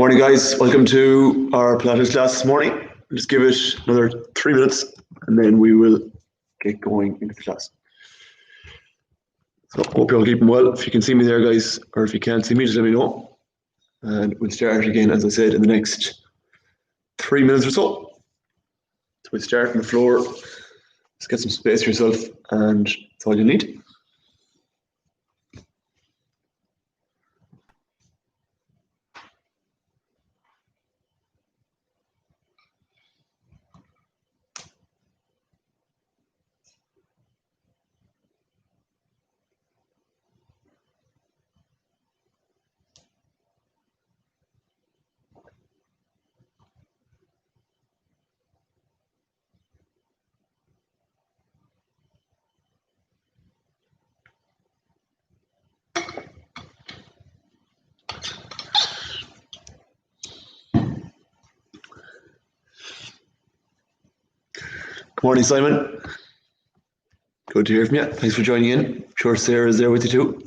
Morning, guys. Welcome to our Pilates class this morning. I'll just give it another 3 minutes and then we will get going into the class. So hope you're all keeping well. If you can see me there, guys, or if you can't see me, just let me know. And we'll start again, as I said, in the next 3 minutes or so. So we'll start on the floor. Just get some space for yourself, and that's all you need. Good morning, Simon. Good to hear from you. Thanks for joining in. I'm sure Sarah is there with you too.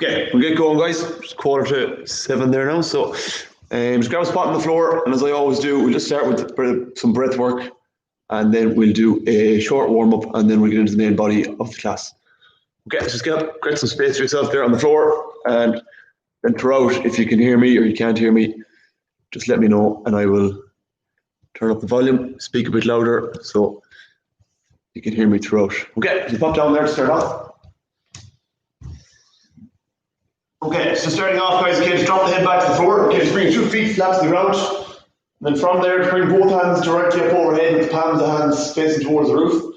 Okay, we'll get going, guys. It's 6:45 there now. So just grab a spot on the floor, and as I always do, we'll just start with some breath work, and then we'll do a short warm-up, and then we'll get into the main body of the class. Okay, let's just get up, create some space for yourself there on the floor, and then throughout, if you can hear me or you can't hear me, just let me know, and I will turn up the volume, speak a bit louder, so you can hear me throughout. Okay, just pop down there to start off. Okay, so starting off, guys, again, just drop the head back to the floor. Okay, just bring your 2 feet flat to the ground. And then from there, just bring both hands directly up overhead with the palms of the hands facing towards the roof.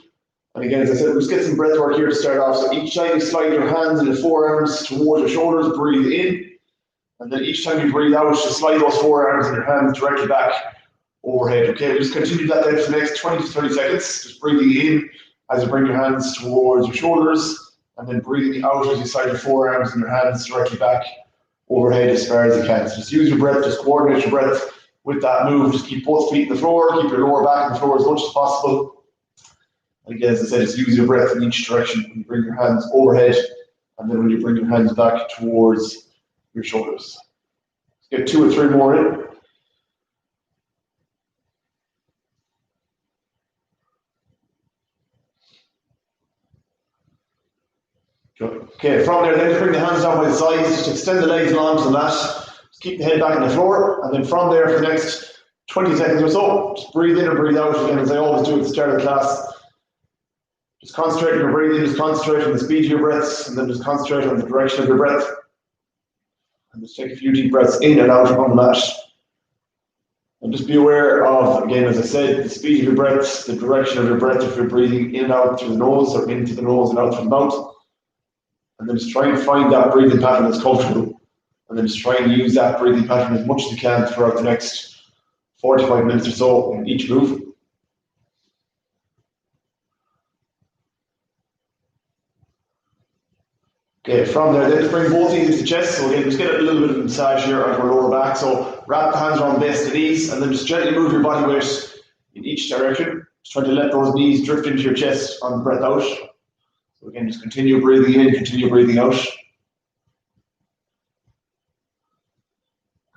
And again, as I said, we'll just get some breath work here to start off. So each time you slide your hands and your forearms towards your shoulders, breathe in. And then each time you breathe out, just slide those forearms and your hands directly back overhead. Okay, we'll just continue that then for the next 20 to 30 seconds. Just breathing in as you bring your hands towards your shoulders. And then breathing out as you slide your forearms and your hands directly back overhead as far as you can. So just use your breath, just coordinate your breath with that move. Just keep both feet on the floor, keep your lower back on the floor as much as possible. And again, as I said, just use your breath in each direction when you bring your hands overhead, and then when you bring your hands back towards your shoulders. Let's get 2 or 3 more in. Okay, from there, then just bring the hands down by the sides, just extend the legs along to the mat, just keep the head back on the floor, and then from there for the next 20 seconds or so, just breathe in and breathe out again, as I always do at the start of the class. Just concentrate on your breathing, just concentrate on the speed of your breaths, and then just concentrate on the direction of your breath. And just take a few deep breaths in and out on the mat. And just be aware of, again, as I said, the speed of your breaths, the direction of your breath, if you're breathing in and out through the nose, or into the nose and out through the mouth. And then just try and find that breathing pattern that's comfortable. And then just try and use that breathing pattern as much as you can throughout the next 45 minutes or so in each move. Okay, from there, then just bring both knees into the chest. So again, just get a little bit of a massage here onto our lower back. So wrap the hands around the base of the knees, and then just gently move your body weight in each direction. Just try to let those knees drift into your chest on the breath out. So again, just continue breathing in, continue breathing out.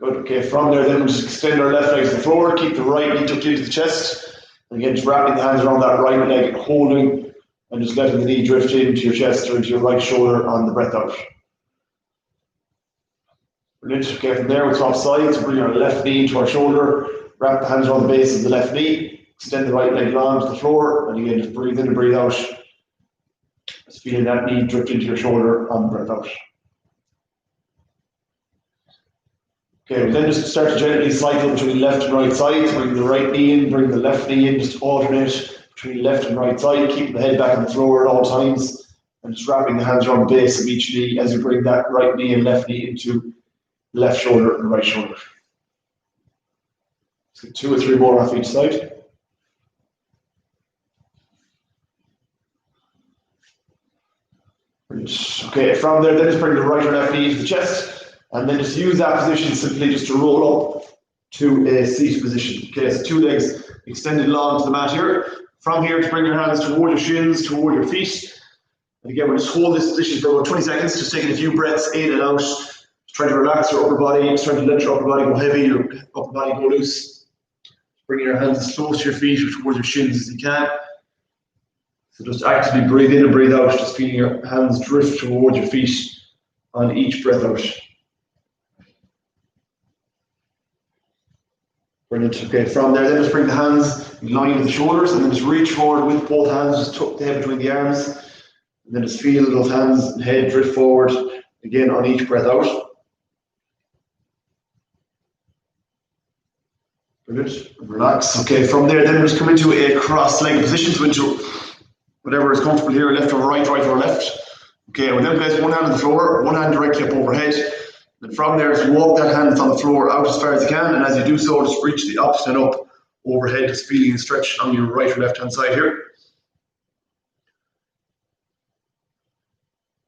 Good. Okay, from there, then we'll just extend our left leg to the floor, keep the right knee tucked into the chest. And again, just wrapping the hands around that right leg, holding, and just letting the knee drift into your chest or into your right shoulder on the breath out. Brilliant. Okay, from there, we'll swap sides, bring our left knee into our shoulder, wrap the hands around the base of the left knee, extend the right leg long to the floor, and again, just breathe in and breathe out. Just feeling that knee drift into your shoulder on the breath out. Okay, we'll then just start to gently cycle between left and right sides, bring the right knee in, bring the left knee in, just alternate between left and right side, keeping the head back on the floor at all times, and just wrapping the hands around the base of each knee as you bring that right knee and left knee into the left shoulder and right shoulder. Let's get 2 or 3 more off each side. Okay, from there, then just bring the right or left knee into the chest. And then just use that position simply just to roll up to a seated position. Okay, so 2 legs extended long to the mat here. From here, to bring your hands toward your shins, toward your feet. And again, we'll just hold this position for about 20 seconds, just taking a few breaths in and out. Just trying to relax your upper body, just trying to let your upper body go heavy, your upper body go loose. Bringing your hands as close to your feet or towards your shins as you can. So just actively breathe in and breathe out, just feeling your hands drift towards your feet on each breath out. Brilliant. Okay, from there, then just bring the hands in line with the shoulders and then just reach forward with both hands, just tuck the head between the arms. And then just feel those hands and head drift forward again on each breath out. Brilliant. Relax. Okay, from there, then just come into a cross-legged position, so into whatever is comfortable here, left or right, right or left. Okay, we'll then place one hand on the floor, one hand directly up overhead. And from there, just walk that hand on the floor out as far as you can, and as you do so, just reach the opposite hand up overhead, just feeling a stretch on your right or left hand side here.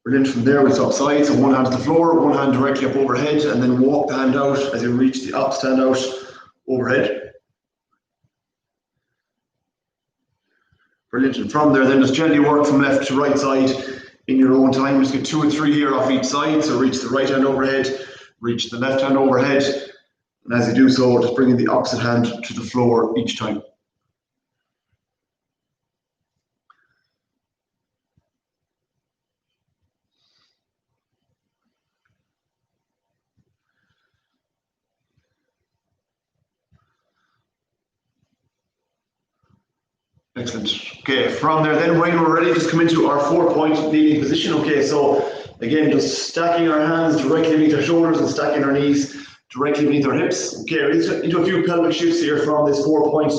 Brilliant. From there, we'll swap sides, so one hand to the floor, one hand directly up overhead, and then walk the hand out as you reach the opposite hand out overhead. Brilliant. And from there, then just gently work from left to right side in your own time. Just get 2 or 3 here off each side. So reach the right hand overhead, reach the left hand overhead. And as you do so, just bringing the opposite hand to the floor each time. Excellent. Okay, from there then, when we're ready, just come into our 4-point kneeling position. Okay, so again, just stacking our hands directly beneath our shoulders and stacking our knees directly beneath our hips. Okay, into a few pelvic shifts here from this 4-point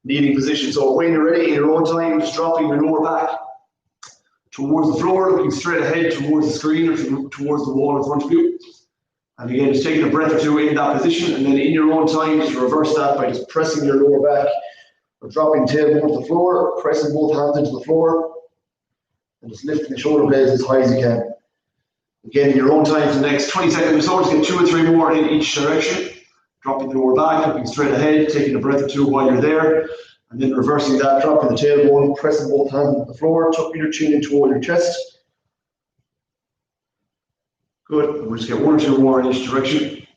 kneeling position. So when you're ready, in your own time, just dropping your lower back towards the floor, looking straight ahead towards the screen or towards the wall in front of you. And again, just taking a breath or 2 in that position, and then in your own time, just reverse that by just pressing your lower back or dropping the tailbone to the floor, pressing both hands into the floor, and just lifting the shoulder blades as high as you can. Again, in your own time for the next 20 seconds or so, just get 2 or 3 more in each direction. Dropping the lower back, looking straight ahead, taking a breath or 2 while you're there, and then reversing that, dropping the tailbone, pressing both hands into the floor, tucking your chin in toward your chest. Good. We'll just get 1 or 2 more in each direction.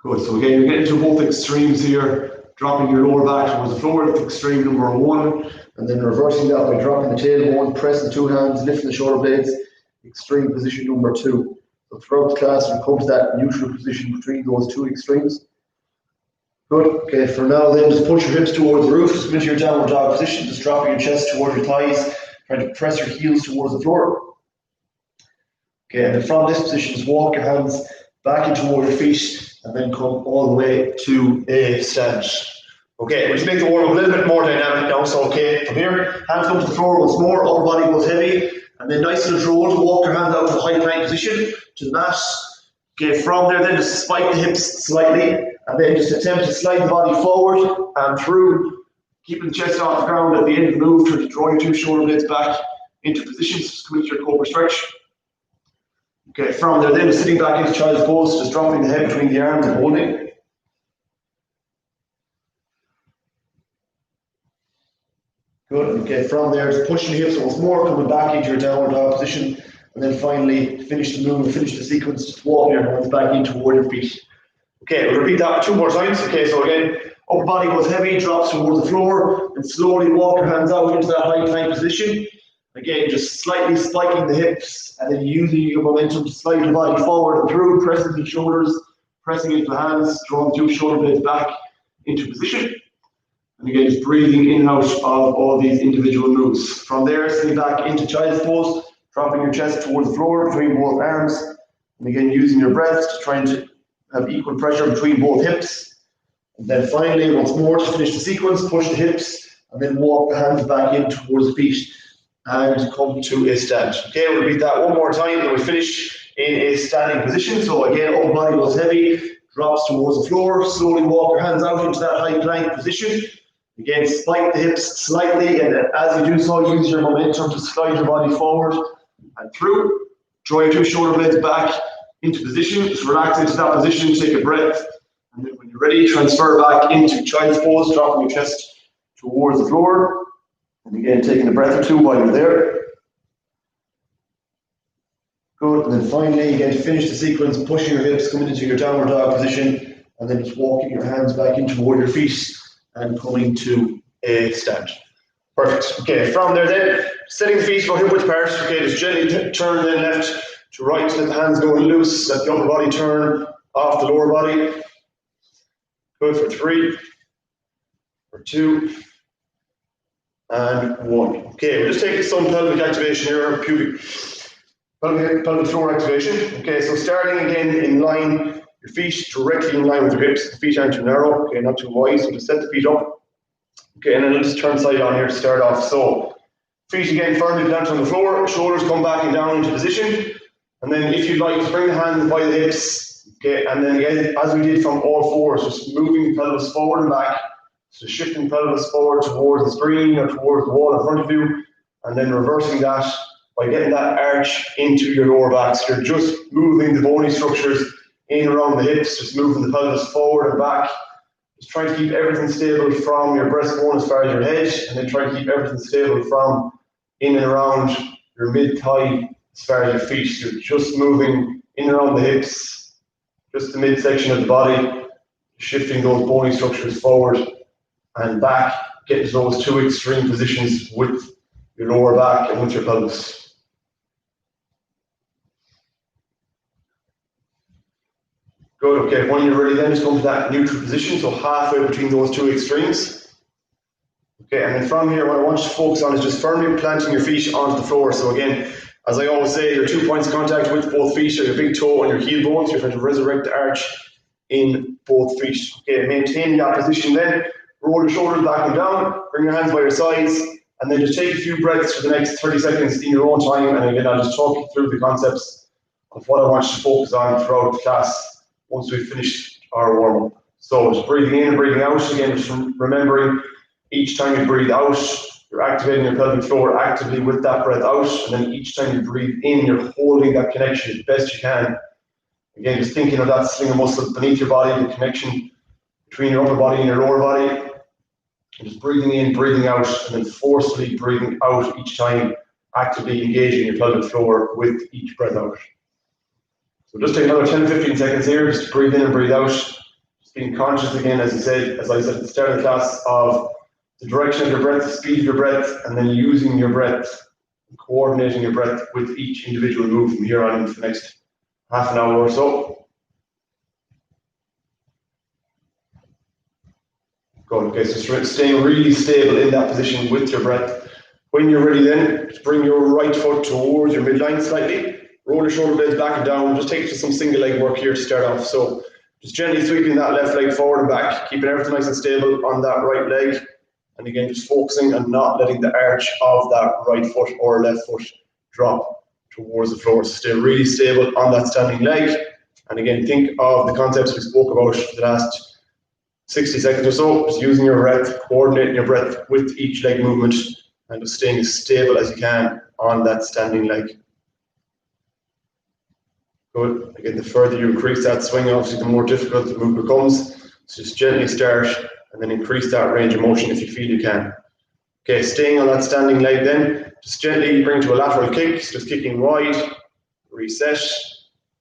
Good. So again, you're getting to both extremes here. Dropping your lower back towards the floor, that's extreme number 1, and then reversing that by dropping the tailbone, pressing the 2 hands, lifting the shoulder blades, extreme position number 2. So throughout the class, we'll come to that neutral position between those 2 extremes. Good. Okay, for now then, just push your hips towards the roof, just come into your downward dog position, just dropping your chest towards your thighs, trying to press your heels towards the floor. Okay, and then from this position, just walk your hands back in toward your feet, and then come all the way to a stand. Okay, we'll just make the warm-up a little bit more dynamic now. So, okay, from here, hands come to the floor once more, upper body goes heavy, and then nice and controlled, walk your hands out to the high plank position, to the mat. Okay, from there, then just spike the hips slightly, and then just attempt to slide the body forward and through, keeping the chest off the ground at the end of the move, trying to draw your 2 shoulder blades back into positions, just come into your cobra stretch. Okay, from there, then sitting back into child's pose, just dropping the head between the arms and holding. Good. Okay, from there, just pushing the hips once more, coming back into your downward dog position, And then finally, finish the movement, finish the sequence, just walking your hands back in toward your feet. Okay, we'll repeat that 2 more times. Okay, so again, upper body goes heavy, drops towards the floor, and slowly walk your hands out into that high plank position. Again, just slightly spiking the hips, and then using your momentum to slide your body forward and through, pressing the shoulders, pressing into the hands, drawing the 2 shoulder blades back into position. And again, just breathing in and out of all these individual moves. From there, sitting back into child's pose, dropping your chest towards the floor between both arms. And again, using your breath to try and have equal pressure between both hips. And then finally, once more, to finish the sequence, push the hips, and then walk the hands back in towards the feet and come to a stand. Okay, we'll repeat that 1 more time, and we finish in a standing position. So again, upper body goes heavy, drops towards the floor, slowly walk your hands out into that high plank position. Again, spike the hips slightly, and as you do so, use your momentum to slide your body forward and through. Draw your 2 shoulder blades back into position. Just relax into that position, take a breath, and then when you're ready, transfer back into child's pose, dropping your chest towards the floor. And again, taking a breath or 2 while you're there. Good, and then finally, again, to finish the sequence, pushing your hips, coming into your downward dog position, and then just walking your hands back in toward your feet and coming to a stand. Perfect. Okay, from there then, setting the feet about hip width apart. Okay, just gently turn then left to right, let the hands go loose, let the upper body turn off the lower body. Good, for 3, for 2, and 1. Okay, we're just taking some pelvic activation here, pelvic floor activation. Okay, so starting again in line, your feet directly in line with your hips. The feet aren't too narrow, okay, not too wide, so just set the feet up. Okay, and then I'll just turn side on here to start off. So, feet again firmly planted on the floor, shoulders come back and down into position. And then if you'd like, bring the hands by the hips. Okay, and then again, as we did from all fours, just moving the pelvis forward and back. So shifting the pelvis forward towards the screen or towards the wall in front of you, and then reversing that by getting that arch into your lower back. So you're just moving the bony structures in around the hips, just moving the pelvis forward and back. Just trying to keep everything stable from your breastbone as far as your head, and then try to keep everything stable from in and around your mid-thigh as far as your feet. So you're just moving in and around the hips, just the midsection of the body, shifting those bony structures forward and back, get to those 2 extreme positions with your lower back and with your pelvis. Good, okay, when you're ready then, just go into that neutral position, so halfway between those 2 extremes. Okay, and then from here, what I want you to focus on is just firmly planting your feet onto the floor. So again, as I always say, your 2 points of contact with both feet are your big toe and your heel bones. You're trying to resurrect the arch in both feet. Okay, maintain that position then. Roll your shoulders back and down, bring your hands by your sides, and then just take a few breaths for the next 30 seconds in your own time. And again, I'll just talk you through the concepts of what I want you to focus on throughout the class once we've finished our warm-up. So just breathing in and breathing out. Again, just remembering each time you breathe out, you're activating your pelvic floor actively with that breath out. And then each time you breathe in, you're holding that connection as best you can. Again, just thinking of that slinger muscle beneath your body, the connection between your upper body and your lower body. And just breathing in, breathing out, and then forcefully breathing out each time, actively engaging your pelvic floor with each breath out. So just take another 10 to 15 seconds here, just breathe in and breathe out. Just being conscious again, as I said at the start of the class, of the direction of your breath, the speed of your breath, and then using your breath, coordinating your breath with each individual move from here on for the next half an hour or so. Good, okay, so staying really stable in that position with your breath. When you're ready then, just bring your right foot towards your midline slightly. Roll your shoulder blades back and down. Just take it to some single leg work here to start off. So just gently sweeping that left leg forward and back, keeping everything nice and stable on that right leg. And again, just focusing on not letting the arch of that right foot or left foot drop towards the floor. So stay really stable on that standing leg. And again, think of the concepts we spoke about for the last 60 seconds or so, just using your breath, coordinating your breath with each leg movement, and just staying as stable as you can on that standing leg. Good. Again, the further you increase that swing, obviously the more difficult the move becomes. So just gently start and then increase that range of motion if you feel you can. Okay, staying on that standing leg then, just gently bring to a lateral kick, so just kicking wide, reset,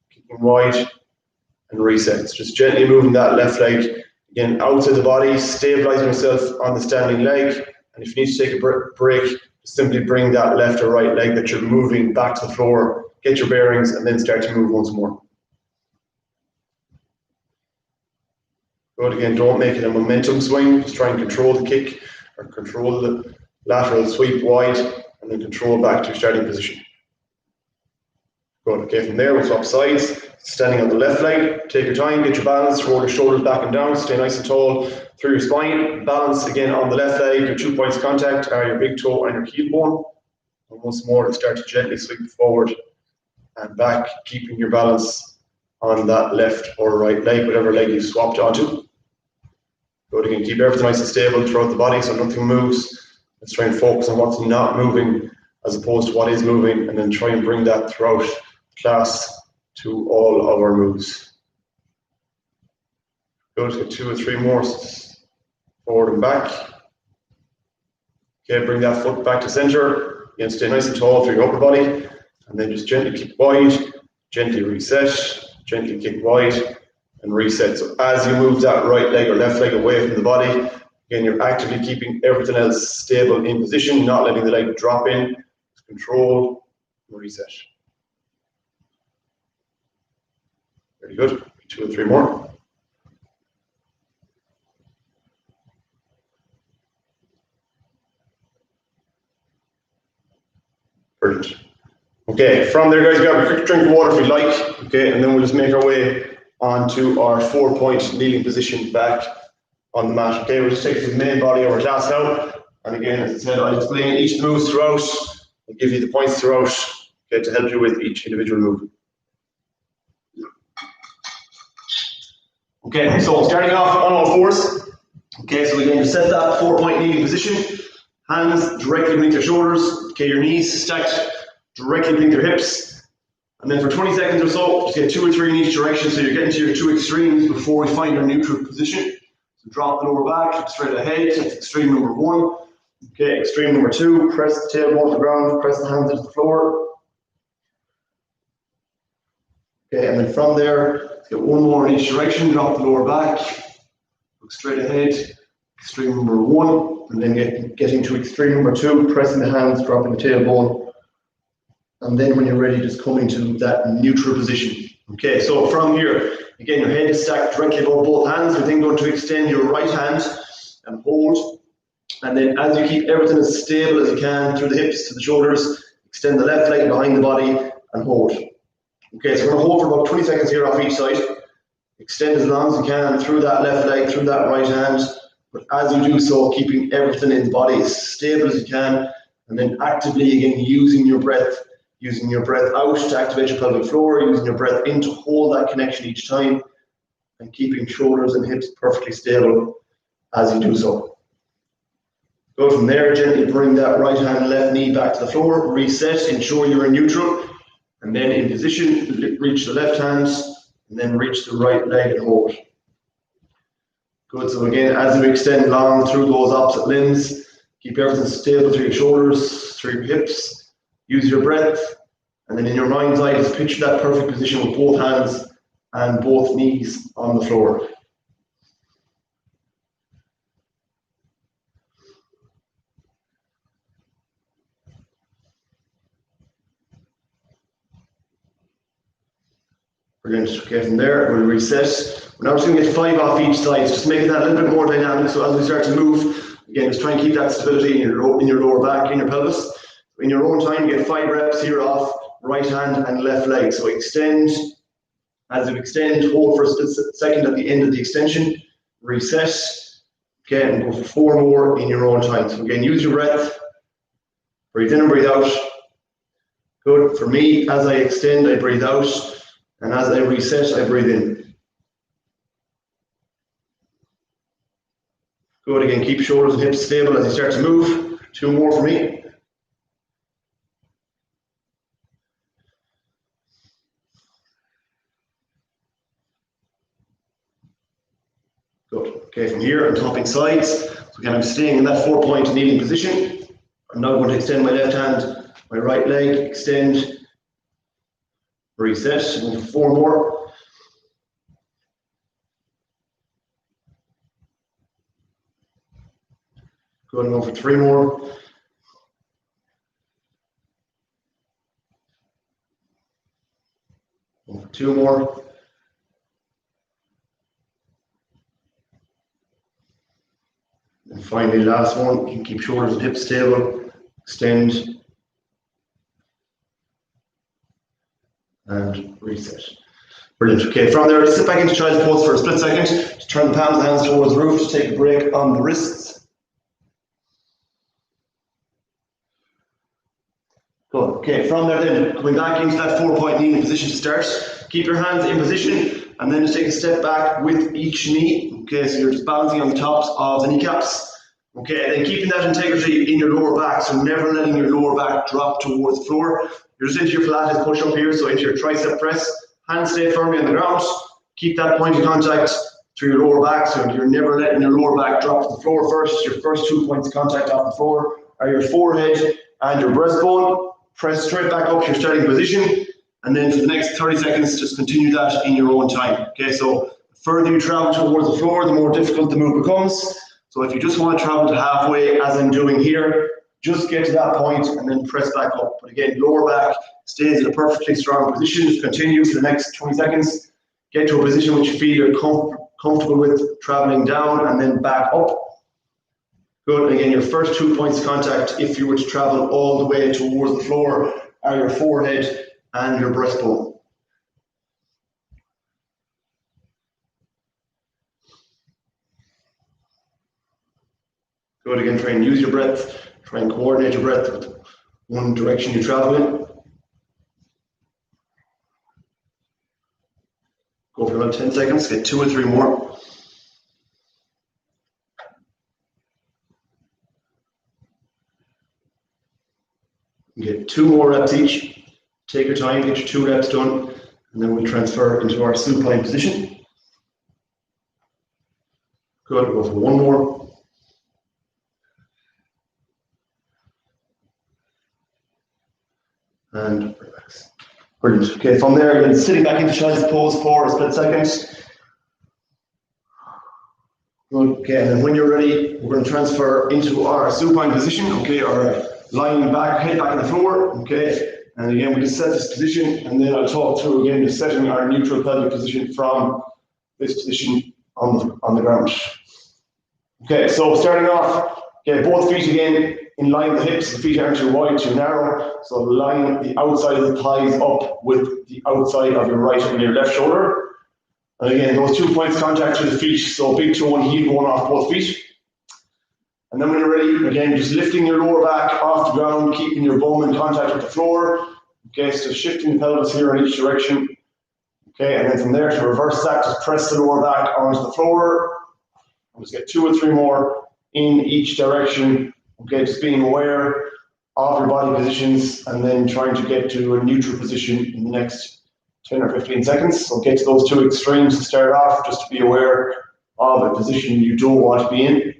kicking wide, and reset. Just gently moving that left leg again outside the body, stabilizing yourself on the standing leg. And if you need to take a break, simply bring that left or right leg that you're moving back to the floor, get your bearings, and then start to move once more. Good, again, don't make it a momentum swing, just try and control the kick or control the lateral sweep wide and then control back to your starting position. Good, okay, from there we'll swap sides, standing on the left leg, take your time, get your balance, roll your shoulders back and down, stay nice and tall through your spine, balance again on the left leg, your 2 points of contact are your big toe and your heel bone. And once more, start to gently sweep forward and back, keeping your balance on that left or right leg, whatever leg you've swapped onto. Good, again, keep everything nice and stable throughout the body so nothing moves. Let's try and focus on what's not moving as opposed to what is moving, and then try and bring that throughout class to all of our moves. Good, get 2 or 3 more, forward and back. Okay, bring that foot back to center. Again, stay nice and tall through your upper body, and then just gently kick wide, gently reset, gently kick wide, and reset. So as you move that right leg or left leg away from the body, again, you're actively keeping everything else stable in position, not letting the leg drop in. Control, reset. Very good. 2 or 3 more. Brilliant. Okay, from there, guys, grab a quick drink of water if you like. Okay, and then we'll just make our way onto our 4-point kneeling position back on the mat. Okay, we'll just take the main body of our class now. And again, as I said, I'll explain each move throughout. I'll give you the points throughout, okay, to help you with each individual move. Okay, so starting off on all fours. Okay, so again, set that 4-point kneeling position. Hands directly beneath your shoulders. Okay, your knees stacked directly beneath your hips. And then for 20 seconds or so, just get 2 or 3 in each direction, so you're getting to your 2 extremes before we find our neutral position. So drop the lower back, straight ahead. That's extreme number 1. Okay, extreme number 2, press the tailbone to the ground, press the hands into the floor. Okay, and then from there, let's get 1 more in each direction, drop the lower back, look straight ahead, extreme number 1, and then getting to extreme number 2, pressing the hands, dropping the tailbone. And then when you're ready, just coming to that neutral position. Okay, so from here, again, your head is stacked directly above both hands. You're then going to extend your right hand and hold. And then as you keep everything as stable as you can through the hips to the shoulders, extend the left leg behind the body and hold. Okay, so we're going to hold for about 20 seconds here off each side. Extend as long as you can through that left leg, through that right hand. But as you do so, keeping everything in the body as stable as you can, and then actively again using your breath out to activate your pelvic floor, using your breath in to hold that connection each time, and keeping shoulders and hips perfectly stable as you do so. Go from there, gently bring that right hand, left knee back to the floor, reset, ensure you're in neutral, and then in position, reach the left hand, and then reach the right leg and hold. Good, so again, as you extend long through those opposite limbs, keep everything stable through your shoulders, through your hips, use your breath, and then in your mind's eye, just picture that perfect position with both hands and both knees on the floor. Brilliant. Okay, from there, we'll reset. We're now just going to get 5 off each side, just make that a little bit more dynamic. So as we start to move, again, just try and keep that stability in your lower back, in your pelvis. In your own time, get 5 reps here off right hand and left leg. So extend. As you extend, hold for a second at the end of the extension. Reset. Okay, and go for 4 more in your own time. So again, use your breath. Breathe in and breathe out. Good. For me, as I extend, I breathe out. And as I reset, I breathe in. Good, again, keep shoulders and hips stable as you start to move. 2 more for me. Good, okay, from here I'm topping sides. So again, I'm staying in that 4-point kneeling position. I'm now going to extend my left hand, my right leg, extend. reset, and 4 more. Good, and go for 3 more. Go for 2 more. And finally, last one, you can keep shoulders and hips stable, extend, and reset. Brilliant. Okay, from there, sit back into child's pose for a split second. Just turn the palms of the hands towards the roof. Just take a break on the wrists. Good. Okay, from there then, coming back into that 4-point kneeling position to start. Keep your hands in position, and then just take a step back with each knee. Okay, so you're just balancing on the tops of the kneecaps. Okay, and then keeping that integrity in your lower back, so never letting your lower back drop towards the floor. You're just into your Pilates push-up here, so into your tricep press. Hands stay firmly on the ground. Keep that point of contact through your lower back, so you're never letting your lower back drop to the floor first. Your first 2 points of contact off the floor are your forehead and your breastbone. Press straight back up to your starting position, and then for the next 30 seconds, just continue that in your own time. Okay, so the further you travel towards the floor, the more difficult the move becomes. So if you just want to travel to halfway, as I'm doing here, just get to that point and then press back up. But again, lower back stays in a perfectly strong position. Just continue for the next 20 seconds. Get to a position which you feel you're comfortable with traveling down and then back up. Good, and again, your first 2 points of contact, if you were to travel all the way towards the floor, are your forehead and your breastbone. Good, again, try and use your breath, try and coordinate your breath with one direction you travel in. Go for about 10 seconds, get 2 or 3 more. Get 2 more reps each. Take your time, get your 2 reps done, and then we'll transfer into our supine position. Good, we'll go for 1 more. And relax. Brilliant. Okay, from there, then sitting back into child's pose for a split second. Good. Okay, and then when you're ready, we're going to transfer into our supine position. Okay, or lying back, head back on the floor. Okay, and again, we just set this position, and then I'll talk through again just setting our neutral pelvic position from this position on the ground. Okay, so starting off, okay, both feet again in line with the hips. The feet aren't too wide, too narrow. So line the outside of the thighs up with the outside of your right and your left shoulder. And again, those 2 points contact through the feet. So big toe and heel going off both feet. And then when you're ready, again, just lifting your lower back off the ground, keeping your bum in contact with the floor. Okay, so shifting the pelvis here in each direction. Okay, and then from there to reverse that, just press the lower back onto the floor. And just get 2 or 3 more in each direction. Okay, just being aware of your body positions and then trying to get to a neutral position in the next 10 or 15 seconds. So get to those 2 extremes to start off, just to be aware of a position you don't want to be in.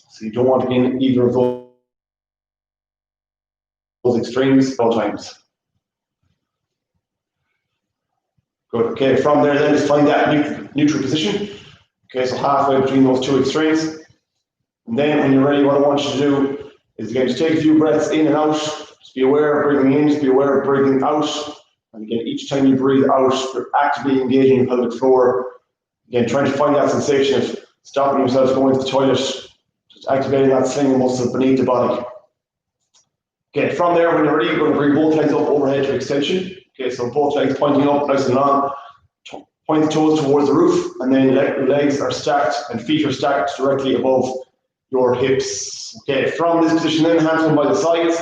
So you don't want to be in either of those extremes at all times. Good. Okay, from there then just find that neutral position. Okay, so halfway between those 2 extremes. And then when you're ready, what I want you to do is again, just take a few breaths in and out. Just be aware of breathing in, just be aware of breathing out. And again, each time you breathe out, you're actively engaging your pelvic floor. Again, trying to find that sensation of stopping yourself going to the toilet, just activating that sling muscle beneath the body. Okay, from there, when you're ready, you're going to bring both legs up overhead to extension. Okay, so both legs pointing up nice and long. Point the toes towards the roof, and then legs are stacked and feet are stacked directly above your hips. Okay, from this position then, hands come by the sides.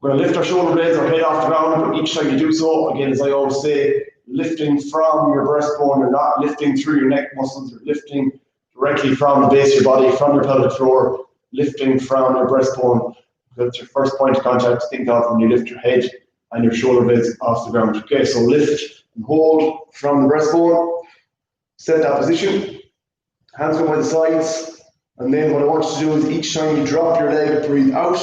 We're going to lift our shoulder blades, our head off the ground, but each time you do so, again, as I always say, lifting from your breastbone. You're not lifting through your neck muscles, you're lifting directly from the base of your body, from your pelvic floor, lifting from your breastbone. That's your first point of contact to think of when you lift your head and your shoulder blades off the ground. Okay, so lift and hold from the breastbone. Set that position. Hands go by the sides. And then what I want you to do is each time you drop your leg, breathe out.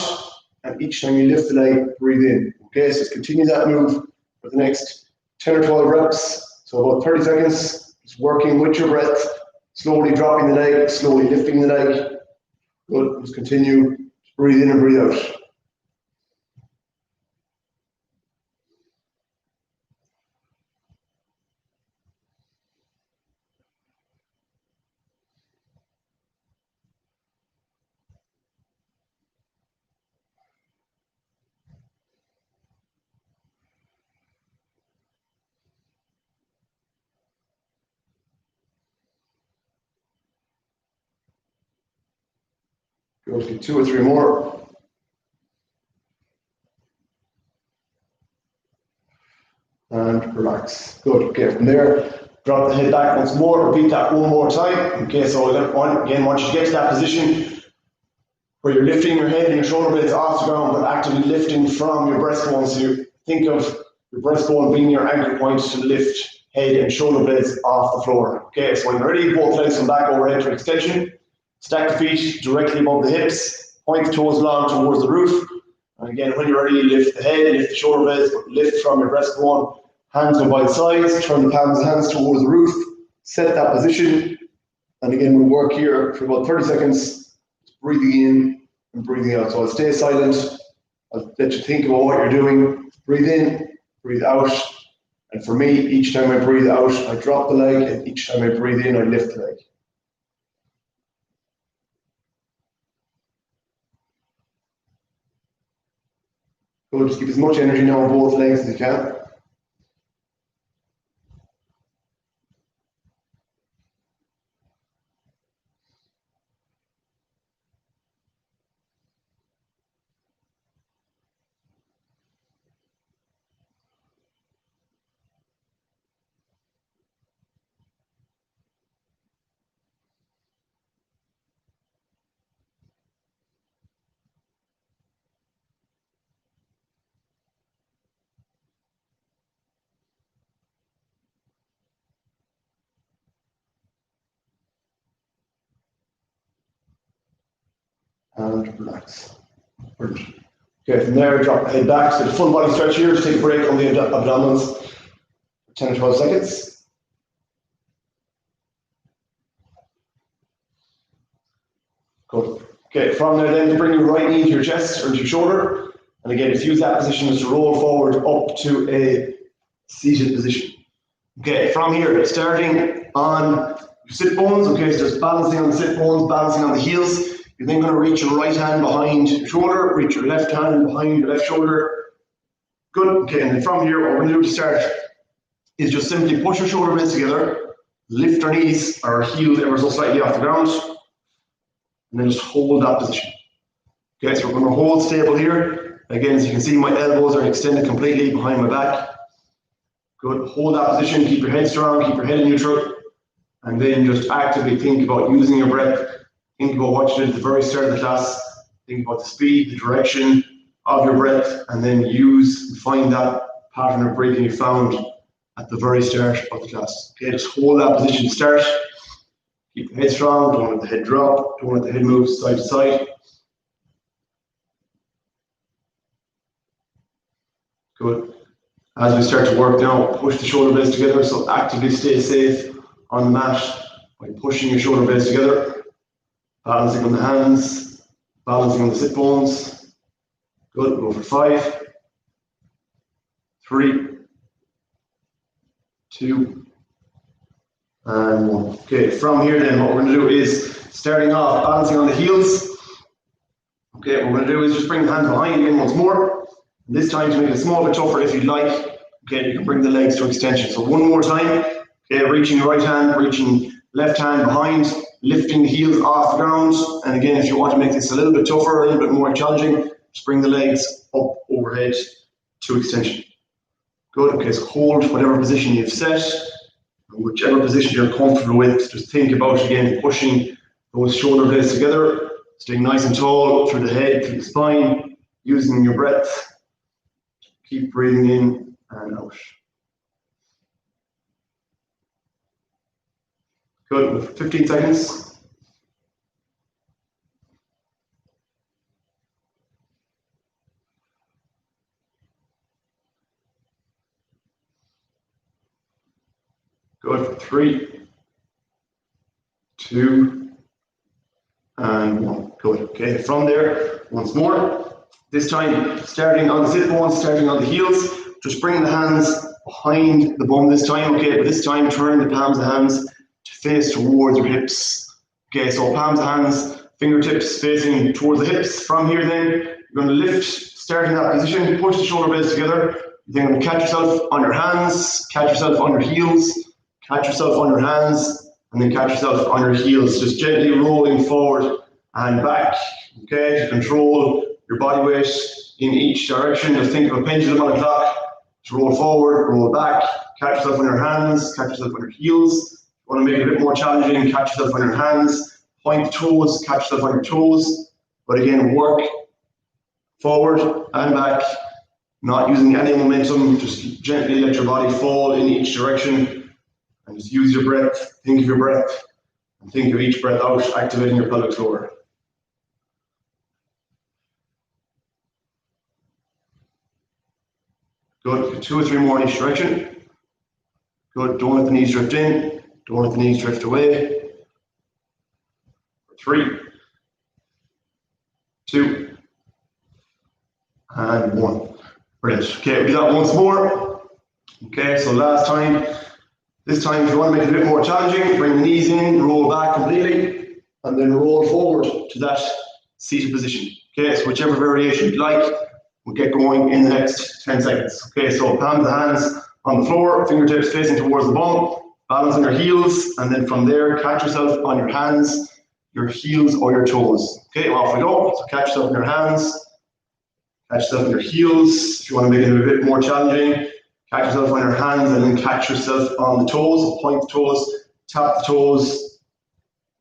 And each time you lift the leg, breathe in. Okay, so just continue that move for the next 10 or 12 reps, so about 30 seconds, just working with your breath, slowly dropping the leg, slowly lifting the leg. Good, just continue, breathe in and breathe out. Good, get 2 or 3 more. And relax. Good, okay, from there, drop the head back once more, repeat that one more time. Okay, so again, once you get to that position where you're lifting your head and your shoulder blades off the ground, but actively lifting from your breastbone. So you think of your breastbone being your anchor point to lift head and shoulder blades off the floor. Okay, so when you're ready, both legs come back overhead to extension. Stack the feet directly above the hips, point the toes long towards the roof. And again, when you're ready, lift the head, lift the shoulder blades, but lift from your breastbone. Hands on both sides, turn the palms of the hands towards the roof, set that position. And again, we'll work here for about 30 seconds, breathing in and breathing out. So I'll stay silent, I'll let you think about what you're doing. Breathe in, breathe out. And for me, each time I breathe out, I drop the leg, and each time I breathe in, I lift the leg. Good, just keep as much energy now on both legs as you can. And relax. Brilliant. Okay, from there, drop the head back. So the full body stretch here, just take a break on the abdominals for 10 or 12 seconds. Good. Okay, from there then, bring your right knee to your chest or to your shoulder. And again, just use that position just to roll forward up to a seated position. Okay, from here, starting on your sit bones. Okay, so just balancing on the sit bones, balancing on the heels. You're then going to reach your right hand behind your shoulder, reach your left hand behind your left shoulder. Good. Okay, and then from here, what we're going to do to start is just simply push your shoulder blades together, lift our knees or heels ever so slightly off the ground, and then just hold that position. Okay, so we're going to hold stable here. Again, as you can see, my elbows are extended completely behind my back. Good. Hold that position, keep your head strong, keep your head in neutral, and then just actively think about using your breath. Think about what you did at the very start of the class. Think about the speed, the direction of your breath, and then find that pattern of breathing you found at the very start of the class. Okay, just hold that position to start. Keep the head strong, don't let the head drop, don't let the head move side to side. Good. As we start to work now, push the shoulder blades together, so actively stay safe on the mat by pushing your shoulder blades together. Balancing on the hands, balancing on the sit bones. Good, go for 5, 3, 2, and 1. Okay, from here then, what we're going to do is, starting off, balancing on the heels. Okay, what we're going to do is just bring the hands behind again once more. And this time, to make it a small bit tougher if you'd like, okay, you can bring the legs to extension. So one more time, okay, reaching your right hand, reaching left hand behind, lifting the heels off the ground. And again, if you want to make this a little bit tougher, a little bit more challenging, just bring the legs up overhead to extension. Good, okay, so hold whatever position you've set, and whichever position you're comfortable with. Just think about, again, pushing those shoulder blades together, staying nice and tall through the head, through the spine, using your breath. Keep breathing in and out. Good, 15 seconds. Good. 3, 2, and 1. Good. Okay, from there, once more. This time, starting on the sit bones, starting on the heels. Just bring the hands behind the bum this time. Okay, but this time, turn the palms of the hands to face towards your hips. Okay, so palms of hands, fingertips facing towards the hips. From here, then, you're going to lift, start in that position, push the shoulder blades together. You're going to catch yourself on your hands, catch yourself on your heels, catch yourself on your hands, and then catch yourself on your heels. Just gently rolling forward and back. Okay, to control your body weight in each direction. Just think of a pendulum on a clock. Just roll forward, roll back, catch yourself on your hands, catch yourself on your heels. You want to make it a bit more challenging, catch yourself on your hands, point the toes, catch yourself on your toes. But again, work forward and back, not using any momentum, just gently let your body fall in each direction. And just use your breath, think of your breath, and think of each breath out, activating your pelvic floor. Good. 2 or 3 more in each direction. Good. Don't let the knees drift in. Don't let the knees drift away. 3, 2, and 1. Brilliant. Okay, we'll do that once more. Okay, so last time. This time, if you want to make it a bit more challenging, bring the knees in, roll back completely, and then roll forward to that seated position. Okay, so whichever variation you'd like, we'll get going in the next 10 seconds. Okay, so palms of the hands on the floor, fingertips facing towards the bum, balance on your heels, and then from there, catch yourself on your hands, your heels, or your toes. Okay, off we go. So catch yourself on your hands, catch yourself on your heels. If you want to make it a bit more challenging, catch yourself on your hands and then catch yourself on the toes. Point the toes, tap the toes,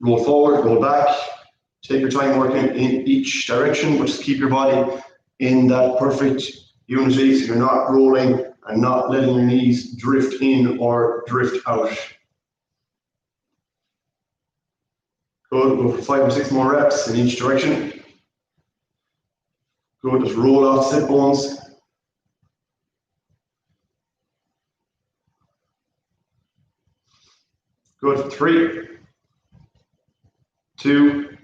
roll forward, roll back. Take your time working in each direction, but just keep your body in that perfect unity so you're not rolling and not letting your knees drift in or drift out. Good, go for 5 or 6 more reps in each direction. Good, just roll off sit bones. Good, 3, 2,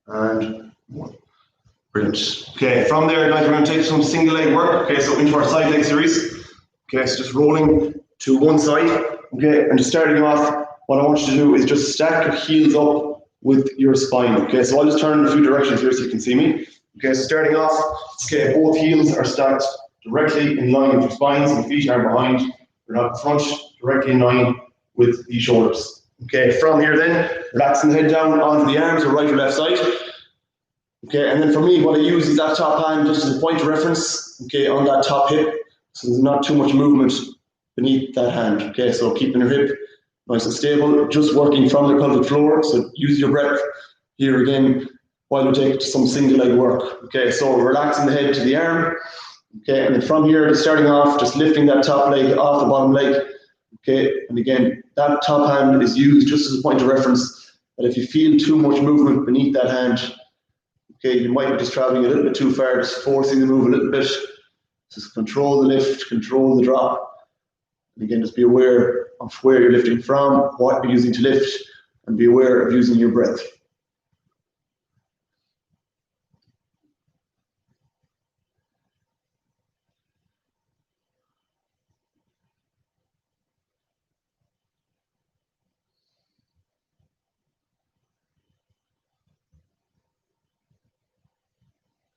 and 1. Brilliant. Okay, from there, guys, we're going to take some single leg work. Okay, so into our side leg series. Okay, so just rolling to one side. Okay, and just starting off, what I want you to do is just stack your heels up with your spine. Okay, so I'll just turn in a few directions here so you can see me. Okay, so starting off, okay, both heels are stacked directly in line with your spine, so the feet are behind. They're not in front, directly in line with the shoulders. Okay, from here then, relaxing the head down onto the arms, or right or left side. Okay, and then for me, what I use is that top hand just as a point of reference, okay, on that top hip, so there's not too much movement beneath that hand. Okay, so keeping your hip nice and stable, just working from the pelvic floor, so use your breath here again while we take some single leg work. Okay, so relaxing the head to the arm. Okay, and then from here, starting off, just lifting that top leg off the bottom leg. Okay, and again, that top hand is used just as a point of reference, that if you feel too much movement beneath that hand, okay, you might be just traveling a little bit too far, just forcing the move a little bit. Just control the lift, control the drop. And again, just be aware of where you're lifting from, what you're using to lift, and be aware of using your breath.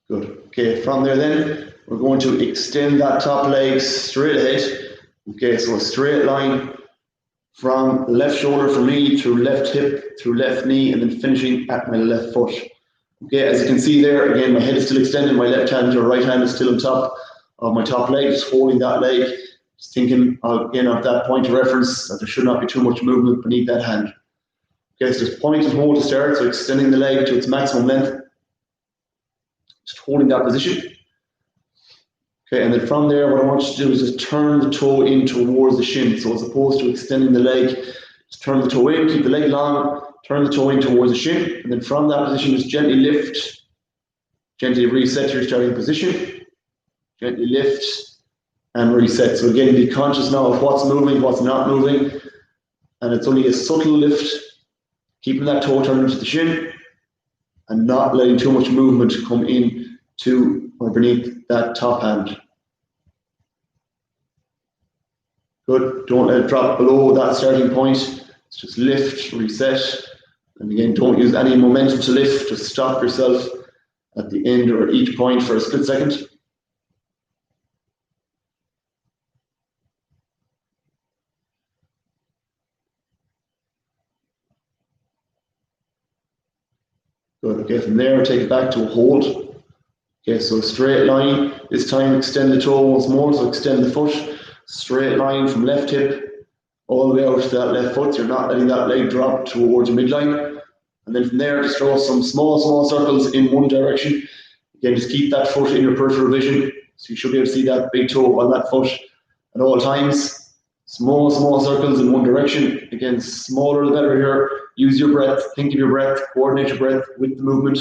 Good. Okay, from there then, we're going to extend that top leg straight ahead. Okay, so a straight line from left shoulder for me, through left hip, through left knee, and then finishing at my left foot. Okay, as you can see there, again, my head is still extended, my left hand or right hand is still on top of my top leg, just holding that leg, just thinking again of that point of reference that there should not be too much movement beneath that hand. Okay, so just point and hold to start, so extending the leg to its maximum length. Just holding that position. Okay, and then from there, what I want you to do is just turn the toe in towards the shin. So as opposed to extending the leg, just turn the toe in, keep the leg long, turn the toe in towards the shin, and then from that position, just gently lift, gently reset your starting position, gently lift, and reset. So again, be conscious now of what's moving, what's not moving, and it's only a subtle lift, keeping that toe turned into the shin and not letting too much movement come in to or beneath that top hand. Good, don't let it drop below that starting point. It's just lift, reset, and again, don't use any momentum to lift, just stop yourself at the end or at each point for a split second. Good, okay, from there, take it back to a hold. Okay, so straight line, this time extend the toe once more, so extend the foot, straight line from left hip all the way out to that left foot. You're not letting that leg drop towards your midline. And then from there, just draw some small circles in one direction. Again, just keep that foot in your peripheral vision, so you should be able to see that big toe on that foot at all times. Small circles in one direction. Again, smaller the better here. Use your breath, think of your breath, coordinate your breath with the movement.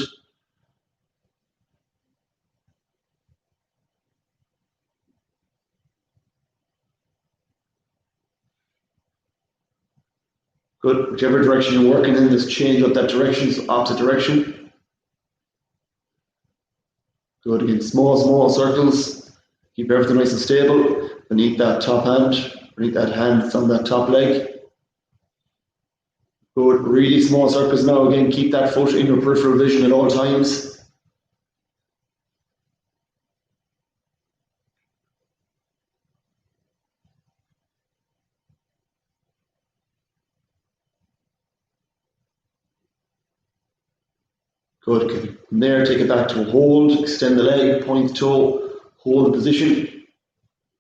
Good, whichever direction you're working in, just change up that direction, so opposite direction. Good, again, small circles. Keep everything nice and stable beneath that top hand, beneath that hand that's on that top leg. Good, really small circles now. Again, keep that foot in your peripheral vision at all times. Good, from there, take it back to a hold, extend the leg, point the toe, hold the position.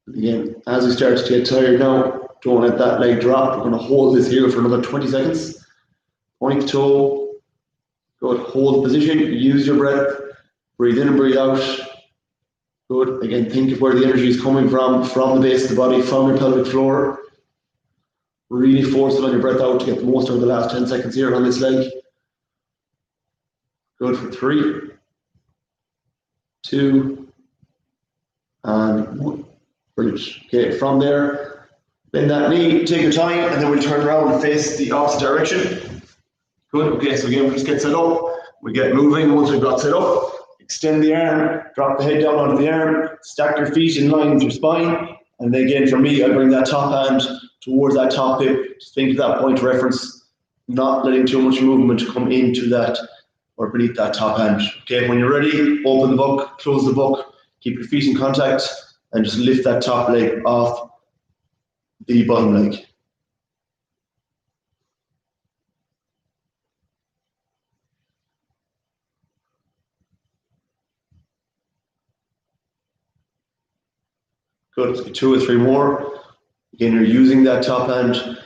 And again, as we start to get tired now, don't let that leg drop. We're going to hold this here for another 20 seconds. Point the toe. Good, hold the position, use your breath, breathe in and breathe out. Good, again, think of where the energy is coming from the base of the body, from your pelvic floor. Really force it on your breath out to get the most out of the last 10 seconds here on this leg. Good, for 3, 2, and 1. Brilliant. Okay, from there, bend that knee, take your time, and then we'll turn around and face the opposite direction. Good, okay, so again, we just get set up, we get moving. Once we've got set up, extend the arm, drop the head down onto the arm, stack your feet in line with your spine, and then again, for me, I bring that top hand towards that top hip. Just think of that point of reference, not letting too much movement come into that or beneath that top hand. Okay, when you're ready, open the book, close the book, keep your feet in contact, and just lift that top leg off the bottom leg. Good, let's get 2 or 3 more. Again, you're using that top hand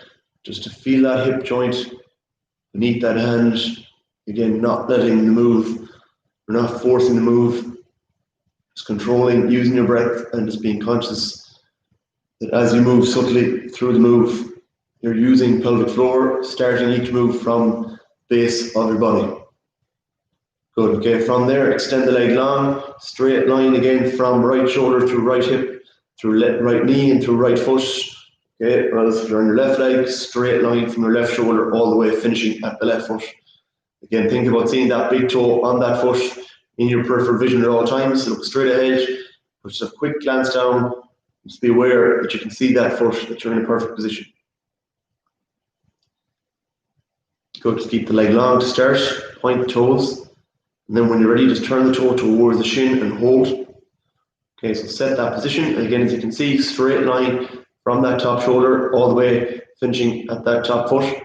just to feel that hip joint beneath that hand. Again, not letting the move, we're not forcing the move, just controlling, using your breath, and just being conscious that as you move subtly through the move, you're using pelvic floor, starting each move from base of your body. Good, okay, from there, extend the leg long, straight line again from right shoulder through right hip, through right knee and through right foot. Okay, whereas if you're on your left leg, straight line from your left shoulder all the way finishing at the left foot. Again, think about seeing that big toe on that foot in your peripheral vision at all times. Look straight ahead, but just a quick glance down. Just be aware that you can see that foot, that you're in a perfect position. Good, just keep the leg long to start, point the toes, and then when you're ready, just turn the toe towards the shin and hold. Okay, so set that position. Again, as you can see, straight line from that top shoulder all the way finishing at that top foot.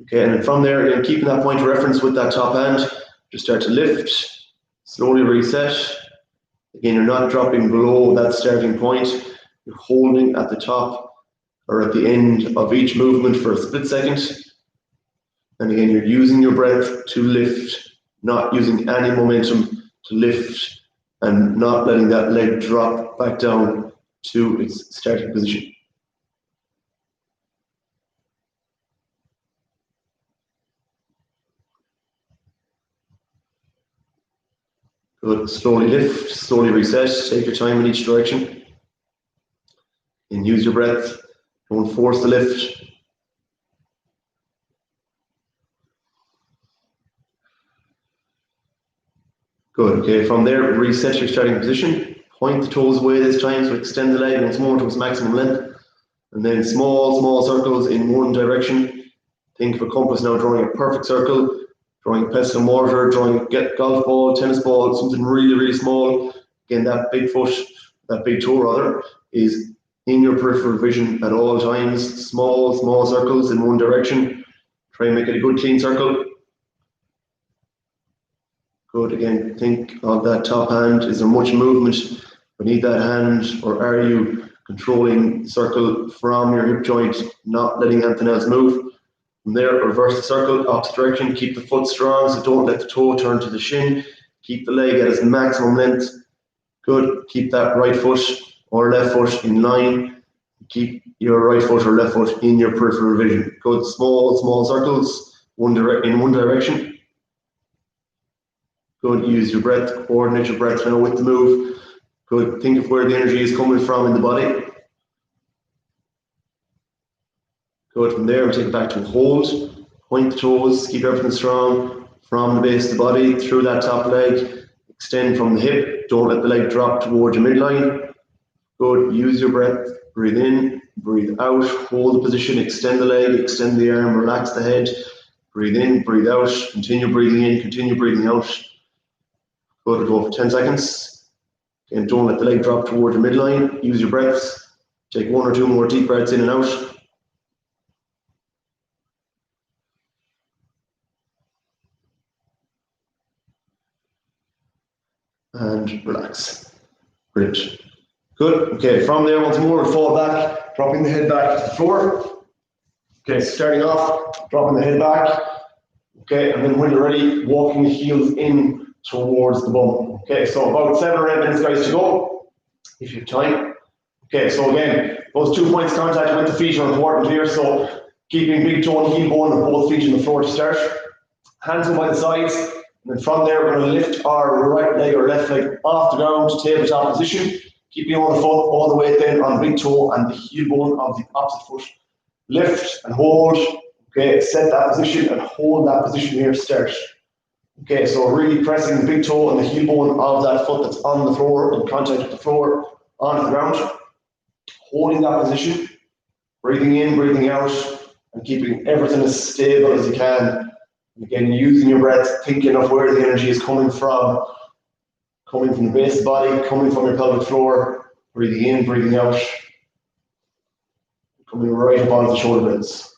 Okay, and then from there, again, keeping that point of reference with that top hand, just start to lift, slowly reset. Again, you're not dropping below that starting point. You're holding at the top or at the end of each movement for a split second. And again, you're using your breath to lift, not using any momentum to lift, and not letting that leg drop back down to its starting position. Good, slowly lift, slowly reset, take your time in each direction. and use your breath. Don't force the lift. Good, okay, from there, reset your starting position. Point the toes away this time, so extend the leg once more to its maximum length. And then small circles in one direction. Think of a compass now, drawing a perfect circle, drawing a pestle and mortar, drawing a golf ball, tennis ball, something really small. Again, that big foot, that big toe rather, is in your peripheral vision at all times. Small circles in one direction. Try and make it a good clean circle. Good, again, think of that top hand. Is there much movement beneath that hand, or are you controlling the circle from your hip joint, not letting anything else move? From there, reverse the circle, opposite direction. Keep the foot strong, so don't let the toe turn to the shin. Keep the leg at its maximum length. Good, keep that right foot or left foot in line. Keep your right foot or left foot in your peripheral vision. Good, small circles in one direction. Good, use your breath, coordinate your breath now with the move. Good, think of where the energy is coming from in the body. Good, from there, we take it back to a hold. Point the toes, keep everything strong from the base of the body, through that top leg. Extend from the hip, don't let the leg drop towards your midline. Good, use your breath, breathe in, breathe out, hold the position, extend the leg, extend the arm, relax the head. Breathe in, breathe out, continue breathing in, continue breathing out. Good, go for 10 seconds. And don't let the leg drop toward your midline. Use your breaths. Take 1 or 2 more deep breaths in and out. And relax. Great. Good. Okay, from there, once more, fall back, dropping the head back to the floor. Okay, starting off, dropping the head back. Okay, and then when you're ready, walking the heels in towards the bum. Okay, so about 7 or 8 minutes, guys, to go, if you have time. Okay, so again, those 2 points of contact with the feet are important here. So keeping big toe and heel bone of both feet on the floor to start. Hands on by the sides. And then from there, we're going to lift our right leg or left leg off the ground to tabletop position. Keeping on the foot all the way then on the big toe and the heel bone of the opposite foot. Lift and hold. Okay, set that position and hold that position here to start. Okay, so really pressing the big toe and the heel bone of that foot that's on the floor, in contact with the floor, onto the ground. Holding that position, breathing in, breathing out, and keeping everything as stable as you can. And again, using your breath, thinking of where the energy is coming from the base of the body, coming from your pelvic floor, breathing in, breathing out, coming right up onto the shoulder blades.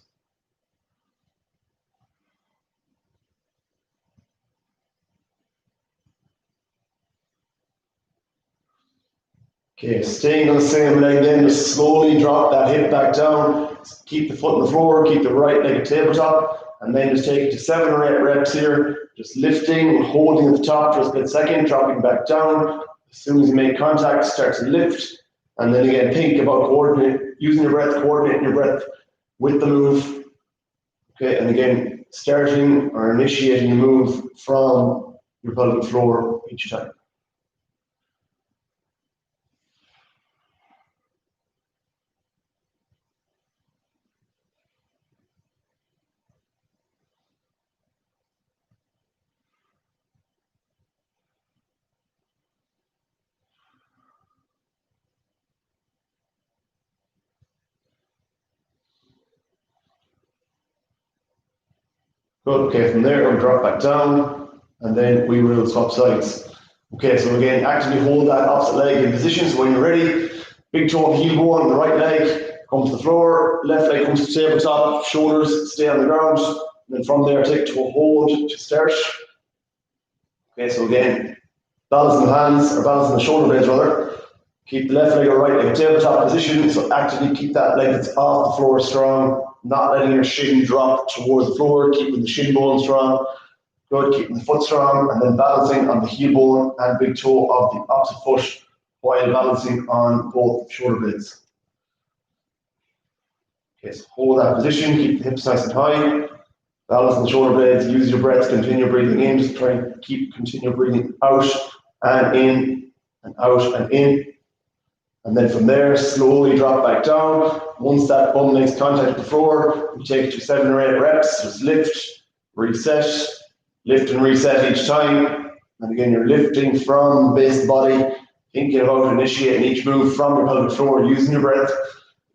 Okay, staying on the same leg then, just slowly drop that hip back down, keep the foot on the floor, keep the right leg at tabletop, and then just take it to 7 or 8 reps here, just lifting and holding at the top for a split second, dropping back down. As soon as you make contact, start to lift, and then again, think about using your breath, coordinating your breath with the move. Okay, and again, starting or initiating the move from your pelvic floor each time. Good, okay, from there we'll drop back down and then we will swap sides. Okay, so again, actively hold that opposite leg in position. So when you're ready, big toe and heel bone on the right leg, comes to the floor, left leg comes to tabletop, shoulders stay on the ground. And then from there, take to a hold to start. Okay, so again, balance the hands, or balance the shoulder blades rather. Keep the left leg or right leg tabletop position, so actively keep that leg that's off the floor strong, not letting your shin drop towards the floor, keeping the shin bone strong. Good, keeping the foot strong, and then balancing on the heel bone and big toe of the opposite foot while balancing on both shoulder blades. Okay, so hold that position, keep the hips nice and high, balance on the shoulder blades, use your breath, continue breathing in, just try and continue breathing out and in, and out and in. And then from there, slowly drop back down. Once that bum makes contact with the floor, you take it to 7 or 8 reps. Just lift, reset, lift and reset each time. And again, you're lifting from the base of the body, thinking about initiating each move from your pelvic floor, using your breath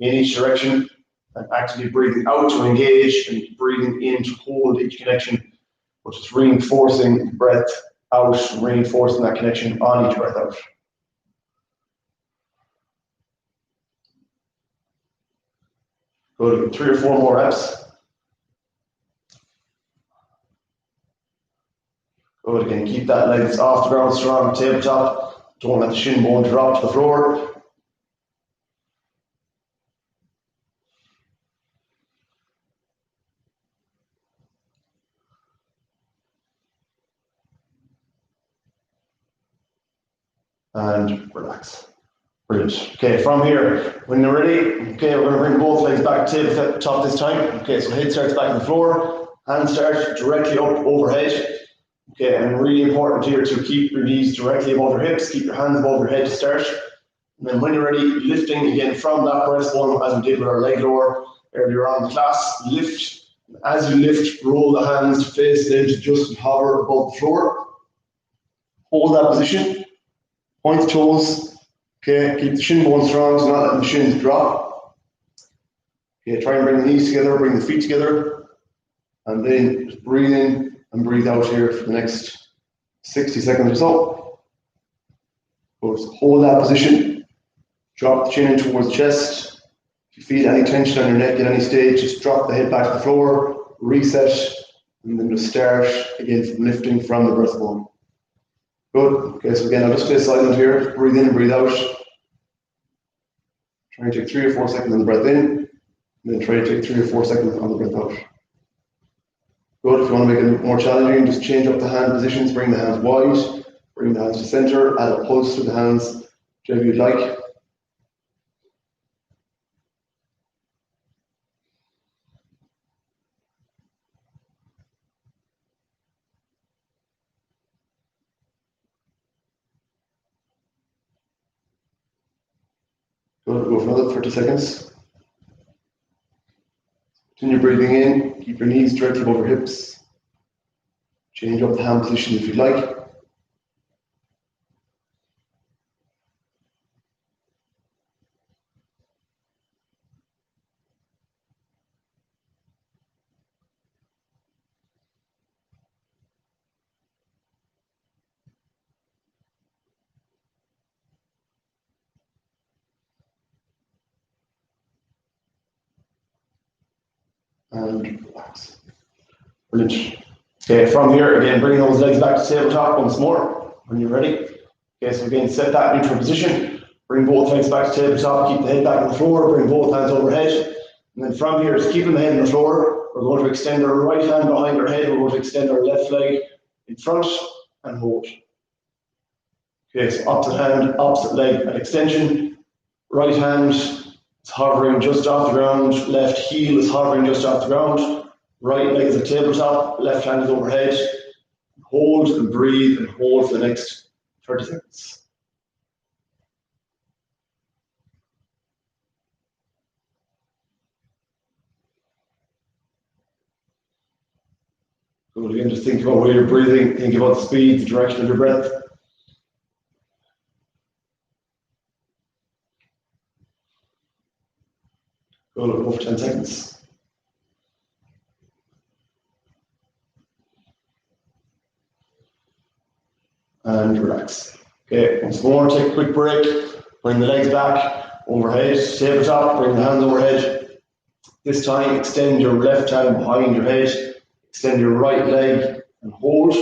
in each direction, and actively breathing out to engage and breathing in to hold each connection, which is reinforcing the breath out, reinforcing that connection on each breath out. Good, 3 or 4 more reps. Good, again, keep that legs off the ground strong, tabletop. Don't let the shin bone drop to the floor. And relax. Brilliant. Okay, from here, when you're ready, okay, we're going to bring both legs back to tabletop this time. Okay, so head starts back on the floor, hands start directly up overhead. Okay, and really important here to keep your knees directly above your hips, keep your hands above your head to start. And then when you're ready, lifting again from that breastbone, as we did with our leg lower earlier on in the class, lift. As you lift, roll the hands to face the edge, just hover above the floor. Hold that position, point the toes. Okay, keep the shin bone strong, so not letting the shins drop. Okay, try and bring the knees together, bring the feet together, and then just breathe in and breathe out here for the next 60 seconds or so. Just hold that position, drop the chin in towards the chest. If you feel any tension on your neck at any stage, just drop the head back to the floor, reset, and then just start again from lifting from the breastbone. Good. Okay, so again, I'll just stay silent here. Breathe in and breathe out. Try to take 3 or 4 seconds on the breath in, and then try to take 3 or 4 seconds on the breath out. Good. If you want to make it more challenging, just change up the hand positions. Bring the hands wide, bring the hands to center, add a pulse to the hands, whichever you'd like. Good. Go for another 30 seconds. Continue breathing in. Keep your knees directly above your hips. Change up the hand position if you'd like. And relax. Brilliant. Okay, from here, again, bring those legs back to tabletop once more when you're ready. Okay, so again, set that neutral position. Bring both legs back to tabletop, keep the head back on the floor, bring both hands overhead. And then from here, just keeping the head on the floor, we're going to extend our right hand behind our head, we're going to extend our left leg in front and hold. Okay, so opposite hand, opposite leg at extension. Right hand is hovering just off the ground, left heel is hovering just off the ground. Right leg is at tabletop, left hand is overhead. Hold and breathe and hold for the next 30 seconds. Good, again, just think about where you're breathing, think about the speed, the direction of your breath. Good, go for 10 seconds. And relax. Okay, once more, take a quick break. Bring the legs back, overhead, tabletop, bring the hands overhead. This time, extend your left hand behind your head, extend your right leg and hold.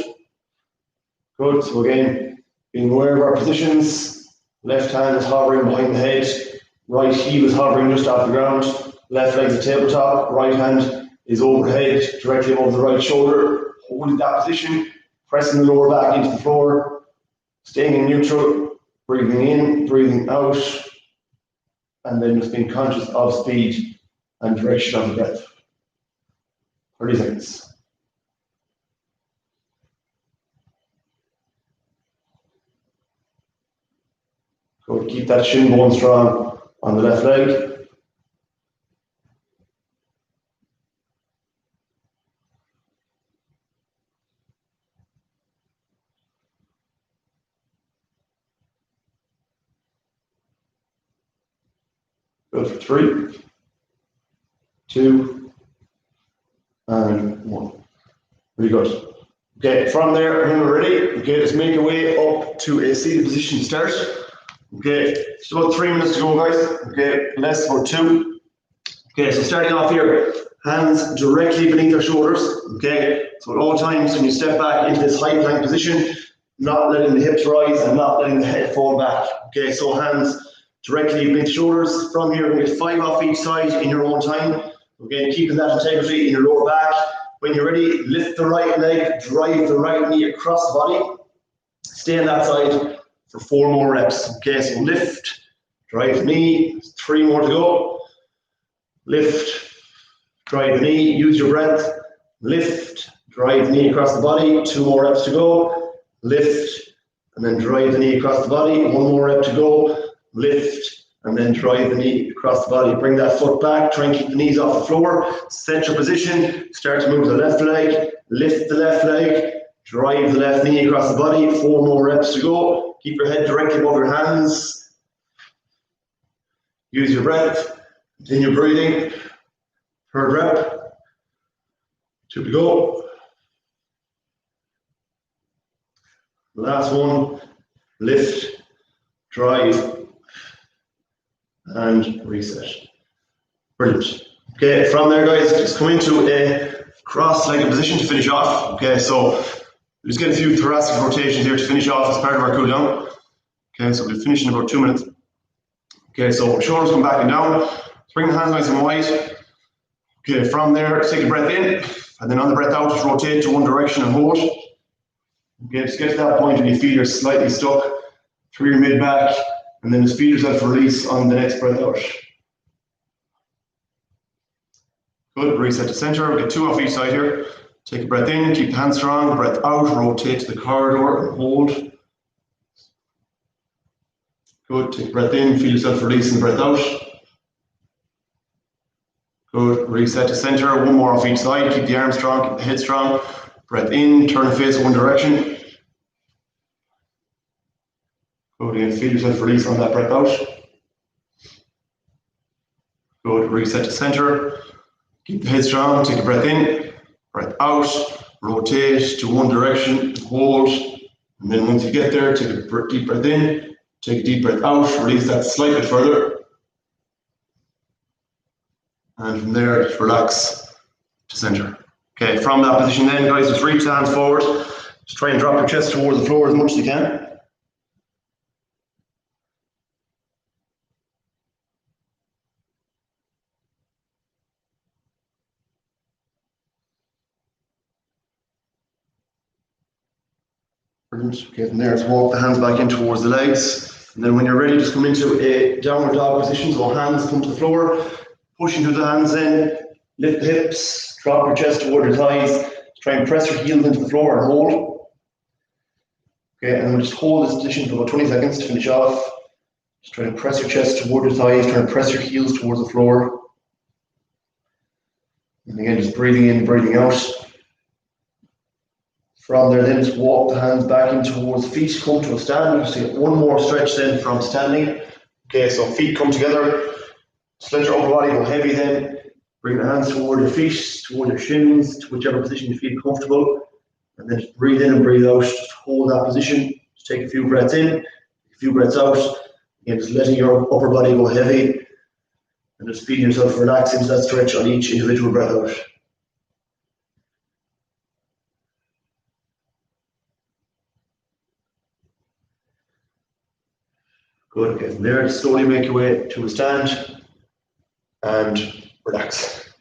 Good, so again, being aware of our positions. Left hand is hovering behind the head, right heel is hovering just off the ground, left leg is at tabletop, right hand is overhead, directly above the right shoulder. Holding that position, pressing the lower back into the floor, staying in neutral, breathing in, breathing out, and then just being conscious of speed and direction of the breath. 30 seconds. Good. Keep that shin bone strong on the left leg. Good for 3, 2, and 1. Really good. Okay, from there, when we're ready, okay, let's make our way up to a seated position to start. Okay, just about 3 minutes to go, guys. Okay, less about 2. Okay, so starting off here, hands directly beneath our shoulders. Okay, so at all times when you step back into this high plank position, not letting the hips rise and not letting the head fall back. Okay, so hands directly beneath shoulders. From here, we're going to get 5 off each side in your own time. Okay, keeping that integrity in your lower back. When you're ready, lift the right leg, drive the right knee across the body. Stay on that side for 4 more reps. Okay, so lift, drive knee, 3 more to go. Lift, drive knee, use your breath. Lift, drive knee across the body, 2 more reps to go. Lift, and then drive the knee across the body, 1 more rep to go. Lift, and then drive the knee across the body. Bring that foot back, try and keep the knees off the floor. Center position, start to move the left leg, lift the left leg, drive the left knee across the body. 4 more reps to go. Keep your head directly above your hands. Use your breath, continue breathing. 3rd rep, 2 to go. Last one, lift, drive, and reset. Brilliant. Okay, from there, guys, just come into a cross-legged position to finish off. Okay, so just get a few thoracic rotations here to finish off as part of our cool down. Okay, so we'll finish in about 2 minutes. Okay, so shoulders come back and down. Let's bring the hands nice and wide. Okay, from there, take a breath in, and then on the breath out, just rotate to one direction and hold. Okay, just get to that point when you feel you're slightly stuck through your mid-back, and then just feel yourself release on the next breath out. Good, reset to center. We'll get 2 off each side here. Take a breath in, keep the hands strong, breath out, rotate to the corridor and hold. Good, take a breath in, feel yourself releasing, breath out. Good, reset to center, 1 more off each side, keep the arms strong, keep the head strong. Breath in, turn and face one direction. Good, again, feel yourself release on that breath out. Good, reset to center. Keep the head strong, take a breath in, breath out, rotate to one direction, hold. And then once you get there, take a deep breath in, take a deep breath out, release that slightly further. And from there, just relax to center. Okay, from that position then, guys, just reach the hands forward. Just try and drop your chest towards the floor as much as you can. Brilliant. Okay, from there, just walk the hands back in towards the legs. And then when you're ready, just come into a downward dog position. So hands come to the floor, push into the hands in, lift the hips, drop your chest toward your thighs. Try and press your heels into the floor and hold. Okay, and then just hold this position for about 20 seconds to finish off. Just try and press your chest toward your thighs, try and press your heels towards the floor. And again, just breathing in, breathing out. From there, then just walk the hands back in towards feet, come to a stand. Just get 1 more stretch then from standing. Okay, so feet come together. Just let your upper body go heavy then. Bring the hands toward your feet, toward your shins, to whichever position you feel comfortable. And then just breathe in and breathe out. Just hold that position. Just take a few breaths in, a few breaths out. Again, just letting your upper body go heavy. And just feeling yourself relax into that stretch on each individual breath out. Good, okay, from there, just slowly make your way to a stand and relax.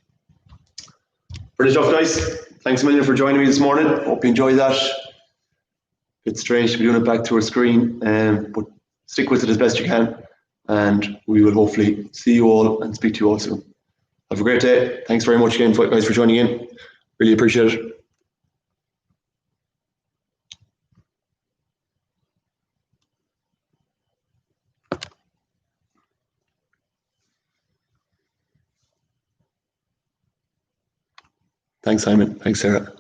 Brilliant stuff, guys. Thanks a million for joining me this morning. Hope you enjoyed that. Bit strange to be doing it back to our screen, but stick with it as best you can, and we will hopefully see you all and speak to you all soon. Have a great day. Thanks very much again, guys, for joining in. Really appreciate it. Thanks, Simon. Thanks, Sarah.